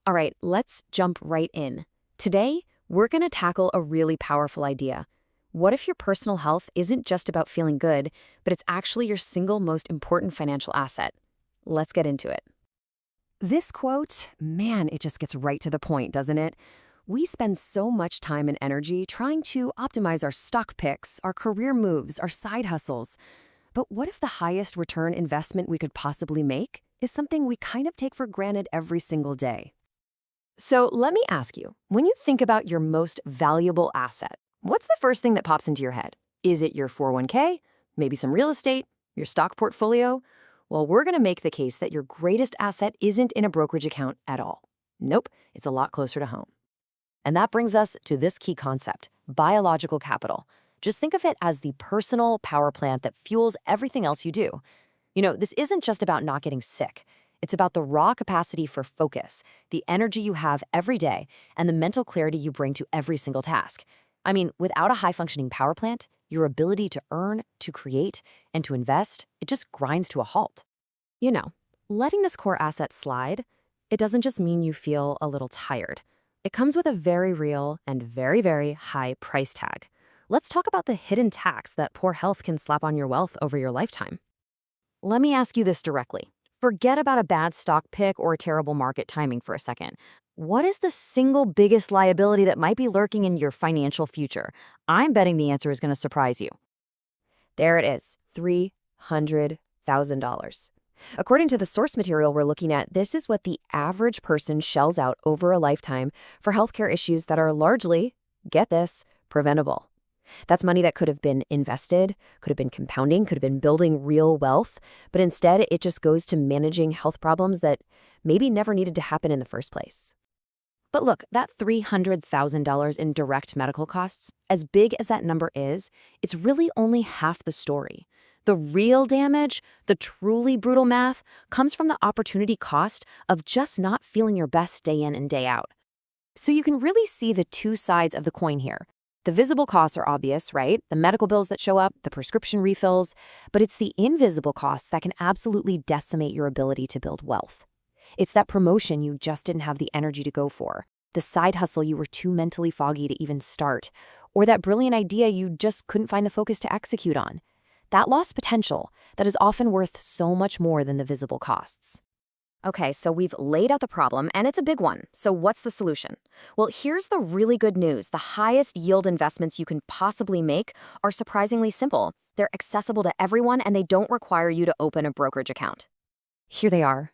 All right, let's jump right in. Today, we're going to tackle a really powerful idea. What if your personal health isn't just about feeling good, but it's actually your single most important financial asset? Let's get into it. This quote, man, it just gets right to the point, doesn't it? We spend so much time and energy trying to optimize our stock picks, our career moves, our side hustles. But what if the highest return investment we could possibly make is something we kind of take for granted every single day? So let me ask you, when you think about your most valuable asset, what's the first thing that pops into your head? Is it your 401k? Maybe some real estate? Your stock portfolio? Well, we're going to make the case that your greatest asset isn't in a brokerage account at all. Nope, it's a lot closer to home. And that brings us to this key concept, biological capital. Just think of it as the personal power plant that fuels everything else you do. This isn't just about not getting sick. It's about the raw capacity for focus, the energy you have every day, and the mental clarity you bring to every single task. I mean, without a high-functioning power plant, your ability to earn, to create, and to invest, it just grinds to a halt. Letting this core asset slide, it doesn't just mean you feel a little tired. It comes with a very real and very, very high price tag. Let's talk about the hidden tax that poor health can slap on your wealth over your lifetime. Let me ask you this directly. Forget about a bad stock pick or a terrible market timing for a second. What is the single biggest liability that might be lurking in your financial future? I'm betting the answer is going to surprise you. There it is, $300,000. According to the source material we're looking at, this is what the average person shells out over a lifetime for healthcare issues that are largely, get this, preventable. That's money that could have been invested, could have been compounding, could have been building real wealth, but instead it just goes to managing health problems that maybe never needed to happen in the first place. But look, that $300,000 in direct medical costs, as big as that number is, it's really only half the story. The real damage, the truly brutal math, comes from the opportunity cost of just not feeling your best day in and day out. So you can really see the two sides of the coin here. The visible costs are obvious, right? The medical bills that show up, the prescription refills, but it's the invisible costs that can absolutely decimate your ability to build wealth. It's that promotion you just didn't have the energy to go for, the side hustle you were too mentally foggy to even start, or that brilliant idea you just couldn't find the focus to execute on. That lost potential that is often worth so much more than the visible costs. Okay, so we've laid out the problem, and it's a big one. So what's the solution? Well, here's the really good news. The highest yield investments you can possibly make are surprisingly simple. They're accessible to everyone, and they don't require you to open a brokerage account. Here they are.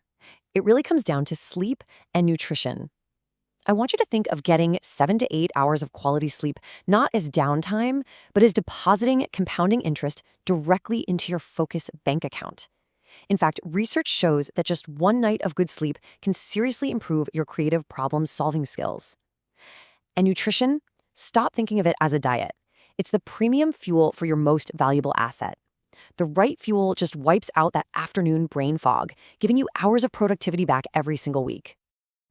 It really comes down to sleep and nutrition. I want you to think of getting 7 to 8 hours of quality sleep not as downtime, but as depositing compounding interest directly into your Focus bank account. In fact, research shows that just one night of good sleep can seriously improve your creative problem-solving skills. And nutrition? Stop thinking of it as a diet. It's the premium fuel for your most valuable asset. The right fuel just wipes out that afternoon brain fog, giving you hours of productivity back every single week.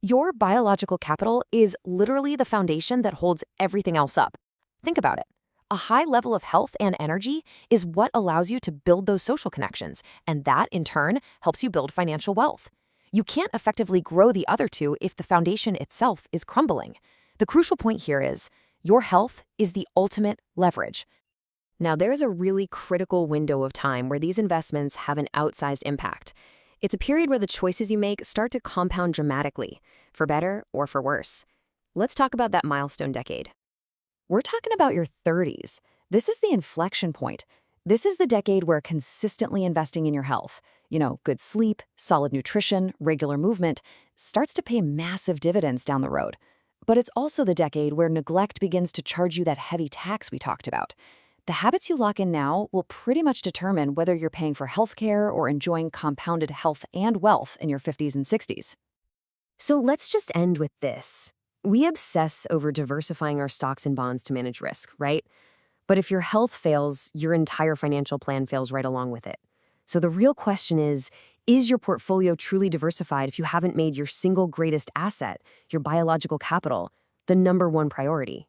Your biological capital is literally the foundation that holds everything else up. Think about it. A high level of health and energy is what allows you to build those social connections, and that, in turn, helps you build financial wealth. You can't effectively grow the other two if the foundation itself is crumbling. The crucial point here is, your health is the ultimate leverage. Now, there's a really critical window of time where these investments have an outsized impact. It's a period where the choices you make start to compound dramatically, for better or for worse. Let's talk about that milestone decade. We're talking about your 30s. This is the inflection point. This is the decade where consistently investing in your health, good sleep, solid nutrition, regular movement, starts to pay massive dividends down the road. But it's also the decade where neglect begins to charge you that heavy tax we talked about. The habits you lock in now will pretty much determine whether you're paying for healthcare or enjoying compounded health and wealth in your 50s and 60s. So let's just end with this. We obsess over diversifying our stocks and bonds to manage risk, right? But if your health fails, your entire financial plan fails right along with it. So the real question is your portfolio truly diversified if you haven't made your single greatest asset, your biological capital, the number one priority?